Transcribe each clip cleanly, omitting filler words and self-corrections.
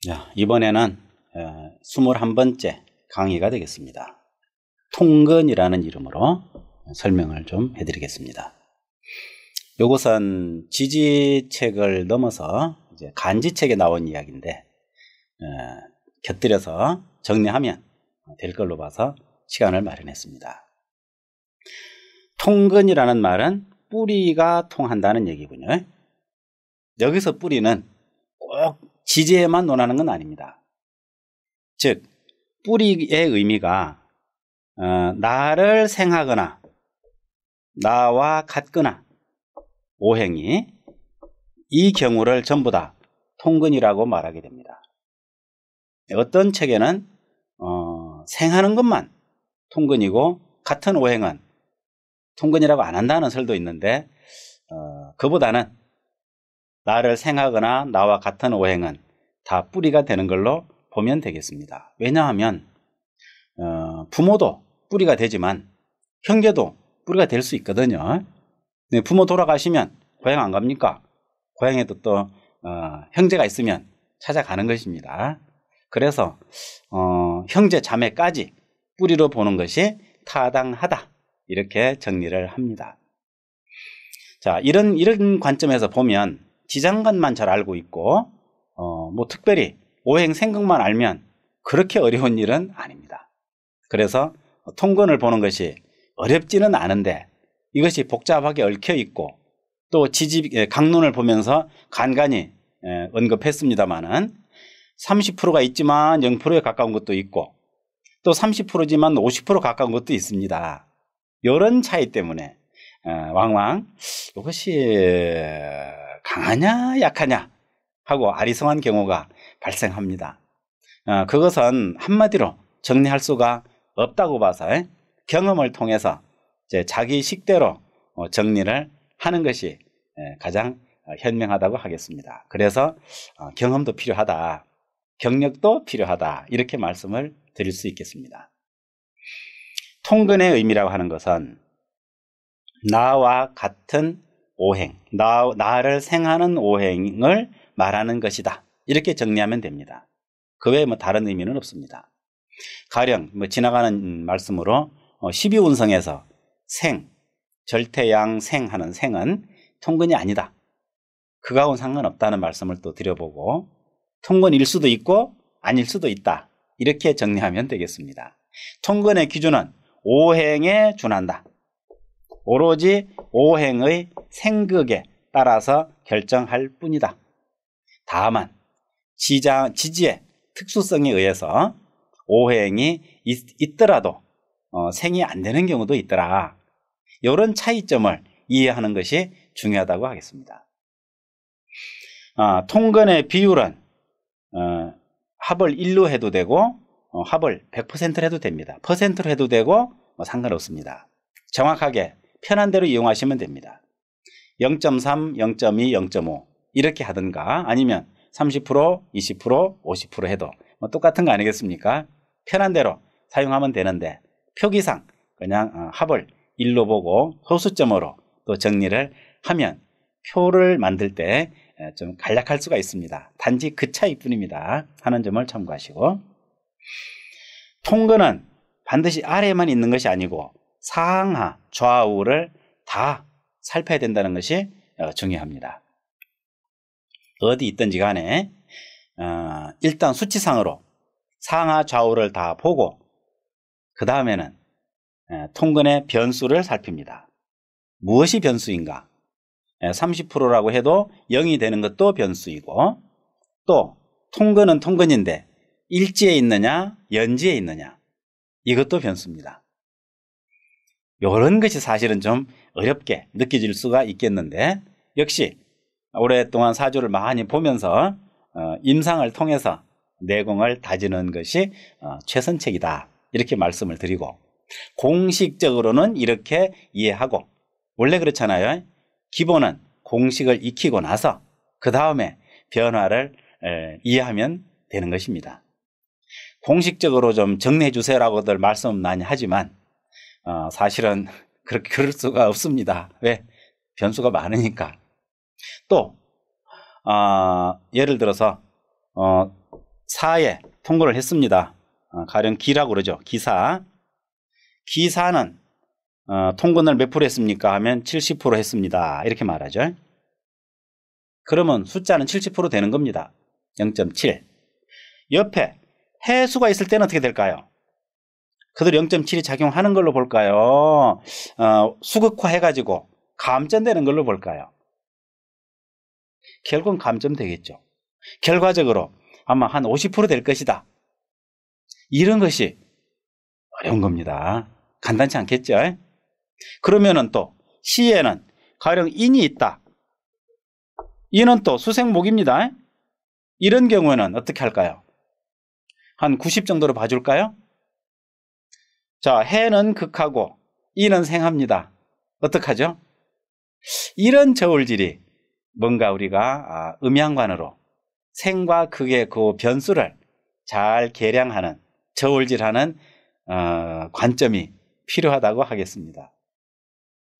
자, 이번에는 21번째 강의가 되겠습니다. 통근이라는 이름으로 설명을 좀 해드리겠습니다. 이것은 지지책을 넘어서 이제 간지책에 나온 이야기인데 곁들여서 정리하면 될 걸로 봐서 시간을 마련했습니다. 통근이라는 말은 뿌리가 통한다는 얘기군요. 여기서 뿌리는 꼭 지지에만 논하는 건 아닙니다. 즉 뿌리의 의미가 나를 생하거나 나와 같거나 오행이 이 경우를 전부 다 통근이라고 말하게 됩니다. 어떤 책에는 생하는 것만 통근이고 같은 오행은 통근이라고 안 한다는 설도 있는데 그보다는 나를 생하거나 나와 같은 오행은 다 뿌리가 되는 걸로 보면 되겠습니다. 왜냐하면 부모도 뿌리가 되지만 형제도 뿌리가 될 수 있거든요. 부모 돌아가시면 고향 안 갑니까? 고향에도 또 형제가 있으면 찾아가는 것입니다. 그래서 형제 자매까지 뿌리로 보는 것이 타당하다, 이렇게 정리를 합니다. 자, 이런 관점에서 보면 지장간만 잘 알고 있고 뭐 특별히 오행 생극만 알면 그렇게 어려운 일은 아닙니다. 그래서 통근을 보는 것이 어렵지는 않은데 이것이 복잡하게 얽혀 있고 또 강론을 보면서 간간히 언급했습니다만은 30%가 있지만 0%에 가까운 것도 있고 또 30%지만 50% 가까운 것도 있습니다. 이런 차이 때문에 왕왕 이것이 강하냐 약하냐 하고 아리송한 경우가 발생합니다. 그것은 한마디로 정리할 수가 없다고 봐서 경험을 통해서 이제 자기 식대로 정리를 하는 것이 가장 현명하다고 하겠습니다. 그래서 경험도 필요하다, 경력도 필요하다, 이렇게 말씀을 드릴 수 있겠습니다. 통근의 의미라고 하는 것은 나와 같은 오행, 나를 생하는 오행을 말하는 것이다, 이렇게 정리하면 됩니다. 그 외에 뭐 다른 의미는 없습니다. 가령 뭐 지나가는 말씀으로 12운성에서 생, 절태양생 하는 생은 통근이 아니다, 그거하고는 상관없다는 말씀을 또 드려보고 통근일 수도 있고 아닐 수도 있다, 이렇게 정리하면 되겠습니다. 통근의 기준은 오행에 준한다. 오로지 오행의 생극에 따라서 결정할 뿐이다. 다만 지지의 특수성에 의해서 오행이 있더라도 생이 안 되는 경우도 있더라. 이런 차이점을 이해하는 것이 중요하다고 하겠습니다. 통근의 비율은 합을 1로 해도 되고 합을 100%로 해도 됩니다. 퍼센트로 해도 되고 상관없습니다. 정확하게 편한 대로 이용하시면 됩니다. 0.3, 0.2, 0.5 이렇게 하든가 아니면 30%, 20%, 50% 해도 똑같은 거 아니겠습니까? 편한 대로 사용하면 되는데 표기상 그냥 합을 1로 보고 소수점으로 또 정리를 하면 표를 만들 때 좀 간략할 수가 있습니다. 단지 그 차이뿐입니다. 하는 점을 참고하시고, 통근은 반드시 아래에만 있는 것이 아니고 상하, 좌우를 다 살펴야 된다는 것이 중요합니다. 어디 있든지 간에 일단 수치상으로 상하, 좌우를 다 보고 그 다음에는 통근의 변수를 살핍니다. 무엇이 변수인가? 30%라고 해도 0이 되는 것도 변수이고, 또 통근은 통근인데 일지에 있느냐 연지에 있느냐, 이것도 변수입니다. 이런 것이 사실은 좀 어렵게 느껴질 수가 있겠는데 역시 오랫동안 사주를 많이 보면서 임상을 통해서 내공을 다지는 것이 최선책이다, 이렇게 말씀을 드리고, 공식적으로는 이렇게 이해하고, 원래 그렇잖아요. 기본은 공식을 익히고 나서 그 다음에 변화를 이해하면 되는 것입니다. 공식적으로 좀 정리해 주세요라고들 말씀 많이 하지만 사실은 그렇게 그럴 수가 없습니다. 왜? 변수가 많으니까. 또 예를 들어서 사에 통근을 했습니다. 가령 기라고 그러죠. 기사. 기사는 통근을 몇 프로 했습니까? 하면 70% 했습니다. 이렇게 말하죠. 그러면 숫자는 70% 되는 겁니다. 0.7. 옆에 해수가 있을 때는 어떻게 될까요? 그대로 0.7이 작용하는 걸로 볼까요? 수극화 해가지고 감점되는 걸로 볼까요? 결국은 감점되겠죠. 결과적으로 아마 한 50% 될 것이다. 이런 것이 어려운 겁니다. 간단치 않겠죠? 그러면은 또 시에는 가령 인이 있다. 인은 또 수생목입니다. 이런 경우에는 어떻게 할까요? 한 90 정도로 봐줄까요? 자, 해는 극하고 인은 생합니다. 어떡하죠? 이런 저울질이 뭔가 우리가 음양관으로 생과 극의 그 변수를 잘 계량하는 저울질하는 관점이 필요하다고 하겠습니다.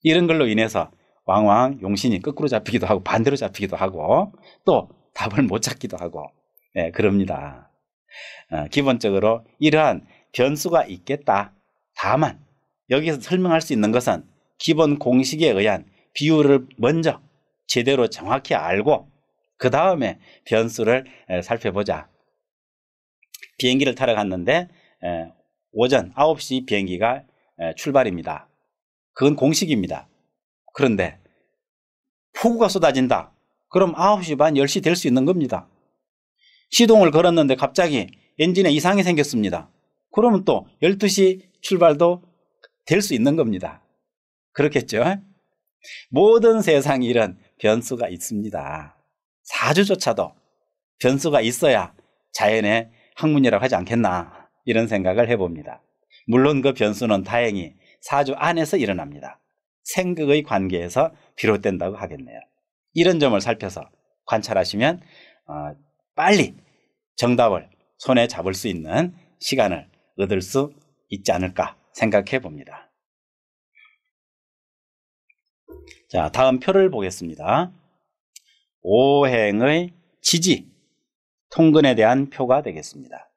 이런 걸로 인해서 왕왕 용신이 거꾸로 잡히기도 하고 반대로 잡히기도 하고 또 답을 못 찾기도 하고 그럽니다. 기본적으로 이러한 변수가 있겠다. 다만 여기서 설명할 수 있는 것은 기본 공식에 의한 비율을 먼저 제대로 정확히 알고 그 다음에 변수를 살펴보자. 비행기를 타러 갔는데 오전 9시 비행기가 출발입니다. 그건 공식입니다. 그런데 폭우가 쏟아진다. 그럼 9시 반 10시 될 수 있는 겁니다. 시동을 걸었는데 갑자기 엔진에 이상이 생겼습니다. 그러면 또 12시 출발도 될 수 있는 겁니다. 그렇겠죠? 모든 세상 일은 변수가 있습니다. 사주조차도 변수가 있어야 자연의 학문이라고 하지 않겠나 이런 생각을 해봅니다. 물론 그 변수는 다행히 사주 안에서 일어납니다. 생극의 관계에서 비롯된다고 하겠네요. 이런 점을 살펴서 관찰하시면 빨리 정답을 손에 잡을 수 있는 시간을 얻을 수 있지 않을까 생각해 봅니다. 자, 다음 표를 보겠습니다. 오행의 지지, 통근에 대한 표가 되겠습니다.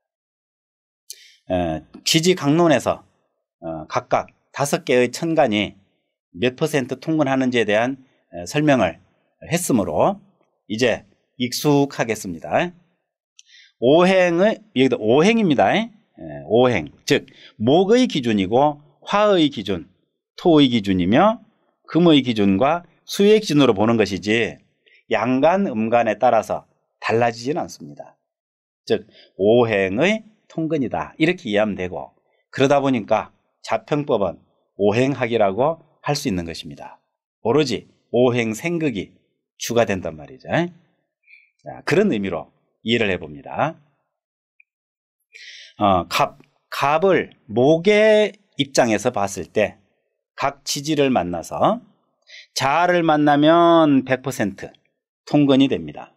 지지 강론에서 각각 5개의 천간이 몇 % 통근하는지에 대한 설명을 했으므로 이제 익숙하겠습니다. 오행의, 여기도 오행입니다. 오행, 즉 목의 기준이고 화의 기준, 토의 기준이며 금의 기준과 수의 기준으로 보는 것이지 양간, 음간에 따라서 달라지지는 않습니다. 즉 오행의 통근이다 이렇게 이해하면 되고 그러다 보니까 자평법은 오행학이라고 할 수 있는 것입니다. 오로지 오행 생극이 주가 된단 말이죠. 자, 그런 의미로 이해를 해봅니다. 갑을 목의 입장에서 봤을 때 각 지지를 만나서 자를 만나면 100% 통근이 됩니다.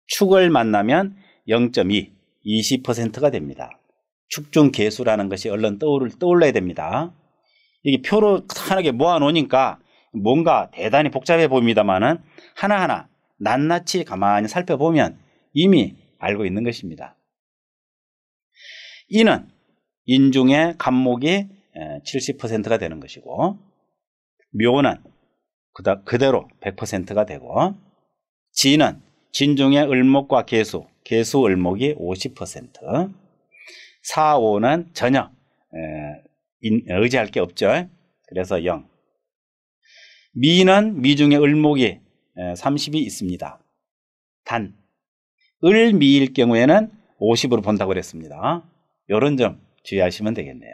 축을 만나면 0.2, 20%가 됩니다. 축중계수라는 것이 얼른 떠올라야 됩니다. 이게 표로 탄하게 모아놓으니까 뭔가 대단히 복잡해 보입니다만은 하나하나 낱낱이 가만히 살펴보면 이미 알고 있는 것입니다. 이는 인중의 갑목이 70%가 되는 것이고 묘는 그대로 100%가 되고 지는 진중의 을목과 계수, 을목이 50%, 사오는 전혀 의지할 게 없죠. 그래서 0. 미는 미중의 을목이 30이 있습니다. 단 을미일 경우에는 50으로 본다고 그랬습니다. 이런 점 주의하시면 되겠네요.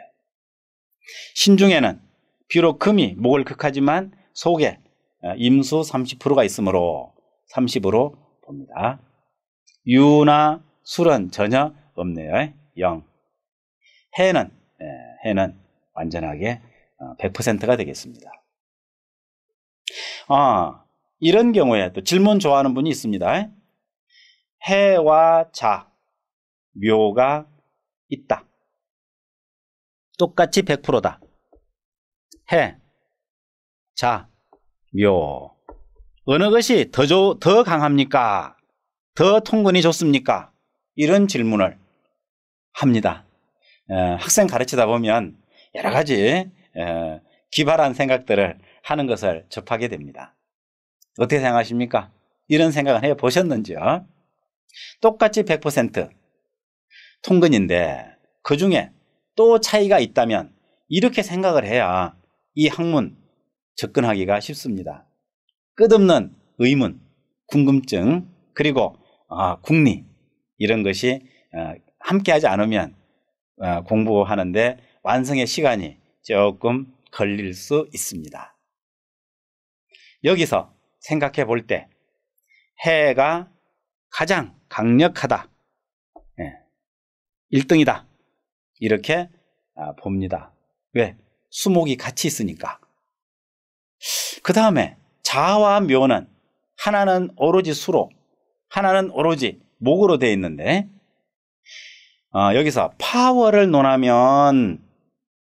신중에는 비록 금이 목을 극하지만 속에 임수 30%가 있으므로 30으로 봅니다. 유나 술은 전혀 없네요. 0. 해는 완전하게 100%가 되겠습니다. 이런 경우에 또 질문 좋아하는 분이 있습니다. 해와 자, 묘가 있다. 똑같이 100%다. 해, 자, 묘. 어느 것이 더 강합니까? 더 통근이 좋습니까? 이런 질문을 합니다. 학생 가르치다 보면 여러 가지 기발한 생각들을 하는 것을 접하게 됩니다. 어떻게 생각하십니까? 이런 생각을 해보셨는지요? 똑같이 100% 통근인데 그 중에 또 차이가 있다면 이렇게 생각을 해야 이 학문 접근하기가 쉽습니다. 끝없는 의문, 궁금증, 그리고 궁리 이런 것이 함께하지 않으면 공부하는데 완성의 시간이 조금 걸릴 수 있습니다. 여기서 생각해 볼 때 해가 가장 강력하다, 1등이다 이렇게 봅니다. 왜? 수목이 같이 있으니까. 그 다음에 자와 묘는 하나는 오로지 수로, 하나는 오로지 목으로 되어 있는데 여기서 파워를 논하면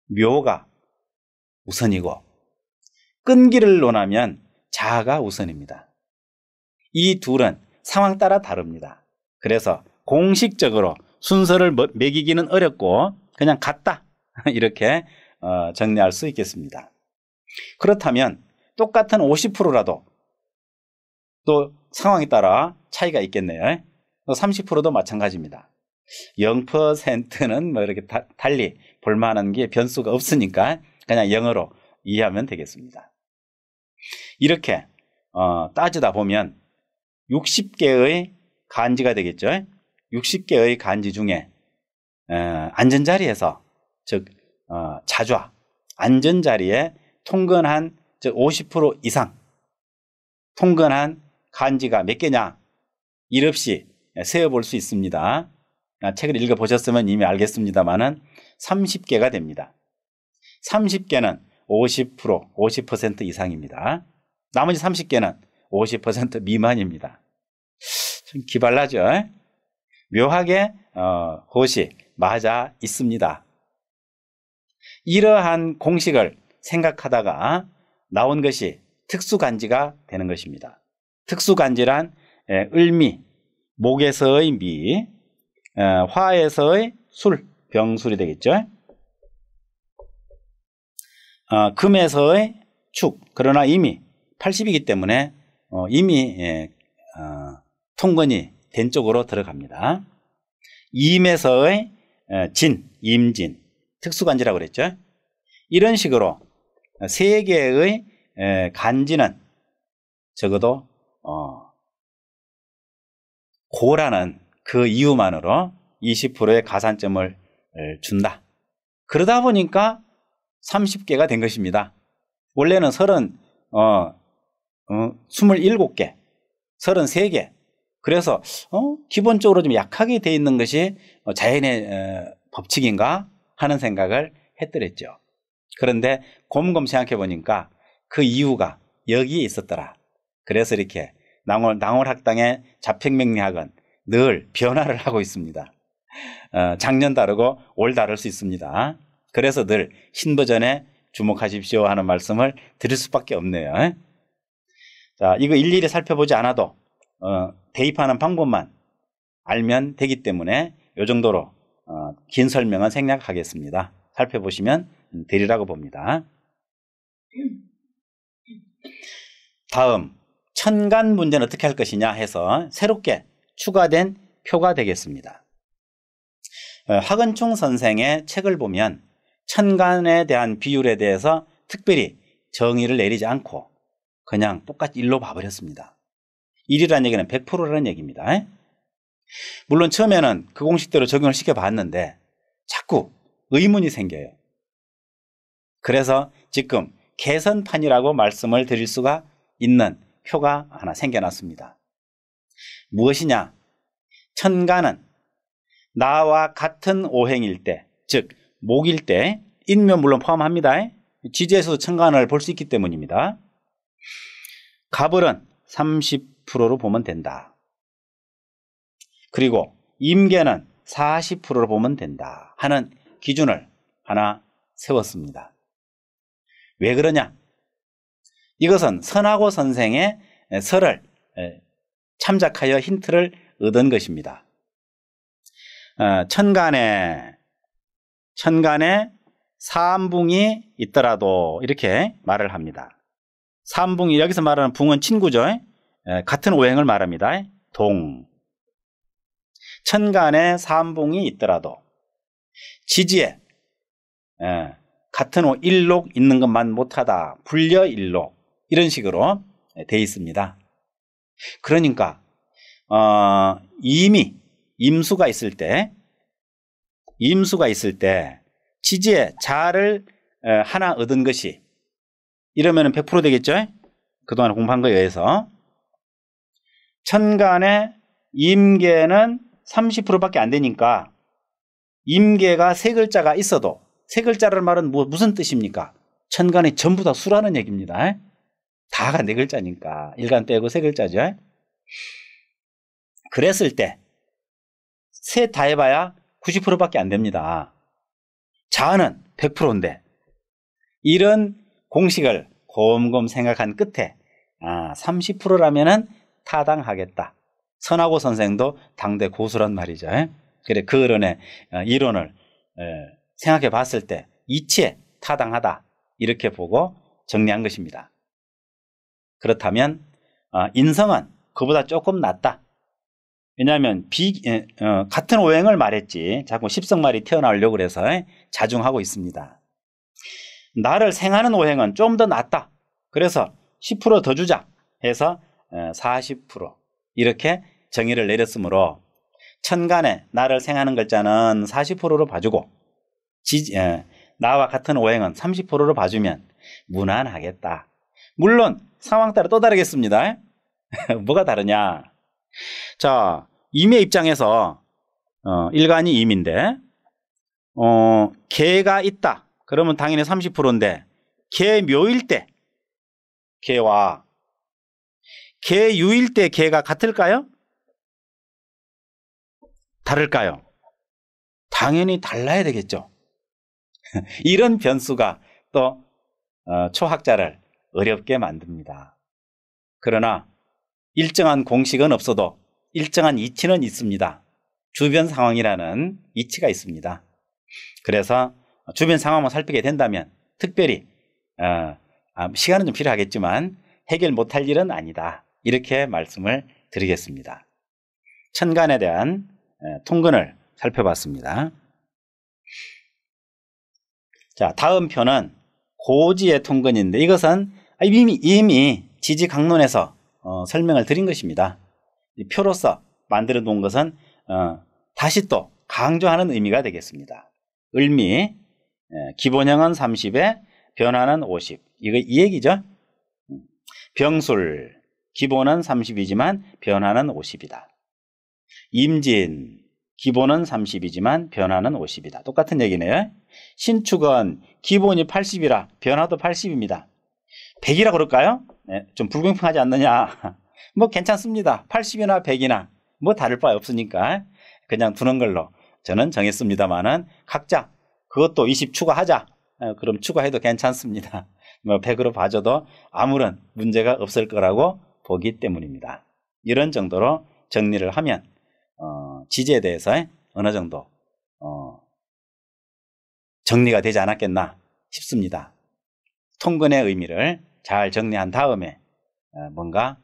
묘가 우선이고 끈기를 논하면 자가 우선입니다. 이 둘은 상황 따라 다릅니다. 그래서 공식적으로 순서를 매기기는 어렵고 그냥 같다 이렇게 정리할 수 있겠습니다. 그렇다면 똑같은 50%라도 또 상황에 따라 차이가 있겠네요. 30%도 마찬가지입니다. 0%는 뭐 이렇게 달리 볼만한 게 변수가 없으니까 그냥 0으로 이해하면 되겠습니다. 이렇게 따지다 보면 60개의 간지가 되겠죠. 60개의 간지 중에 안전자리에서 즉 자좌 안전자리에 통근한 즉 50% 이상 통근한 간지가 몇 개냐 일 없이 세어볼 수 있습니다. 책을 읽어보셨으면 이미 알겠습니다만은 30개가 됩니다. 30개는 50% 이상입니다. 나머지 30개는 50% 미만입니다. 좀 기발나죠? 묘하게 그것이 맞아 있습니다. 이러한 공식을 생각하다가 나온 것이 특수간지가 되는 것입니다. 특수간지란 을미, 목에서의 미, 화에서의 술, 병술이 되겠죠. 금에서의 축, 그러나 이미 80이기 때문에 이미 통근이 된 쪽으로 들어갑니다. 임에서의 진, 임진, 특수간지라고 그랬죠. 이런 식으로 세 개의 간지는 적어도 고라는 그 이유만으로 20%의 가산점을 준다. 그러다 보니까 30개가 된 것입니다. 원래는 27개, 33개. 그래서 기본적으로 좀 약하게 되어 있는 것이 자연의 법칙인가 하는 생각을 했더랬죠. 그런데 곰곰 생각해 보니까 그 이유가 여기에 있었더라. 그래서 이렇게 낭월학당의 자평명리학은 늘 변화를 하고 있습니다. 작년 다르고 올 다를 수 있습니다. 그래서 늘 신버전에 주목하십시오 하는 말씀을 드릴 수밖에 없네요. 자, 이거 일일이 살펴보지 않아도 대입하는 방법만 알면 되기 때문에 이 정도로 긴 설명은 생략하겠습니다. 살펴보시면 되리라고 봅니다. 다음 천간 문제는 어떻게 할 것이냐 해서 새롭게 추가된 표가 되겠습니다. 화건총 선생의 책을 보면 천간에 대한 비율에 대해서 특별히 정의를 내리지 않고 그냥 똑같이 1로 봐버렸습니다. 1이라는 얘기는 100%라는 얘기입니다. 물론 처음에는 그 공식대로 적용을 시켜봤는데 자꾸 의문이 생겨요. 그래서 지금 개선판이라고 말씀을 드릴 수가 있는 표가 하나 생겨났습니다. 무엇이냐? 천간은 나와 같은 오행일 때, 즉 목일 때, 인묘 물론 포함합니다. 지지에서도 천간을 볼 수 있기 때문입니다. 갑을은 30%로 보면 된다. 그리고 임계는 40%로 보면 된다 하는 기준을 하나 세웠습니다. 왜 그러냐? 이것은 선하고 선생의 설을 참작하여 힌트를 얻은 것입니다. 천간에 삼붕이 있더라도 이렇게 말을 합니다. 삼붕이 여기서 말하는 붕은 친구죠. 같은 오행을 말합니다. 동. 천간에 삼붕이 있더라도 지지에 같은 일록 있는 것만 못하다. 불려 일록. 이런 식으로 되어 있습니다. 그러니까 이미 임수가 있을 때 지지에 자를 하나 얻은 것이 이러면 100% 되겠죠? 그동안 공부한 거에 의해서. 천간에 임계는 30%밖에 안 되니까 임계가 세 글자가 있어도 세 글자라는 말은 무슨 뜻입니까? 천간이 전부 다 수라는 얘기입니다. 다가 네 글자니까 일간 빼고 세 글자죠. 그랬을 때 셋 다 해봐야 90%밖에 안 됩니다. 자는 100%인데 이런 공식을 곰곰 생각한 끝에 30%라면은 타당하겠다. 선하고 선생도 당대 고수란 말이죠. 그래 그런의 이론을 생각해 봤을 때 이치에 타당하다 이렇게 보고 정리한 것입니다. 그렇다면 인성은 그보다 조금 낫다. 왜냐하면 같은 오행을 말했지 자꾸 십성말이 튀어나오려고 그래서 자중하고 있습니다. 나를 생하는 오행은 좀 더 낫다. 그래서 10% 더 주자 해서 40% 이렇게 정의를 내렸으므로 천간에 나를 생하는 글자는 40%로 봐주고 나와 같은 오행은 30%로 봐주면 무난하겠다. 물론 상황 따라 또 다르겠습니다. 뭐가 다르냐? 자, 임의 입장에서 일간이 임인데 개가 있다. 그러면 당연히 30%인데 개묘일 때 개와 개유일 때 개가 같을까요? 다를까요? 당연히 달라야 되겠죠. 이런 변수가 또 초학자를 어렵게 만듭니다. 그러나 일정한 공식은 없어도 일정한 이치는 있습니다. 주변 상황이라는 이치가 있습니다. 그래서 주변 상황만 살피게 된다면 특별히 시간은 좀 필요하겠지만 해결 못할 일은 아니다. 이렇게 말씀을 드리겠습니다. 천간에 대한 통근을 살펴봤습니다. 자, 다음 표는 고지의 통근인데 이것은 이미 지지강론에서 설명을 드린 것입니다. 이 표로서 만들어 놓은 것은 다시 또 강조하는 의미가 되겠습니다. 을미 기본형은 30에 변화는 50. 이 얘기죠. 병술 기본은 30이지만 변화는 50이다. 임진 기본은 30이지만 변화는 50이다. 똑같은 얘기네요. 신축은 기본이 80이라 변화도 80입니다. 100이라 그럴까요? 네, 좀 불공평하지 않느냐. 뭐 괜찮습니다. 80이나 100이나 뭐 다를 바 없으니까 그냥 두는 걸로 저는 정했습니다만은 각자 그것도 20 추가하자. 그럼 추가해도 괜찮습니다. 뭐 100으로 봐줘도 아무런 문제가 없을 거라고 보기 때문입니다. 이런 정도로 정리를 하면 지지에 대해서 어느 정도 정리가 되지 않았겠나 싶습니다. 통근의 의미를 잘 정리한 다음에 뭔가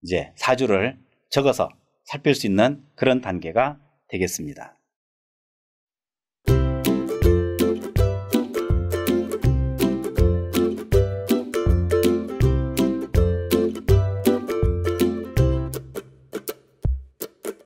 이제 사주를 적어서 살필 수 있는 그런 단계가 되겠습니다.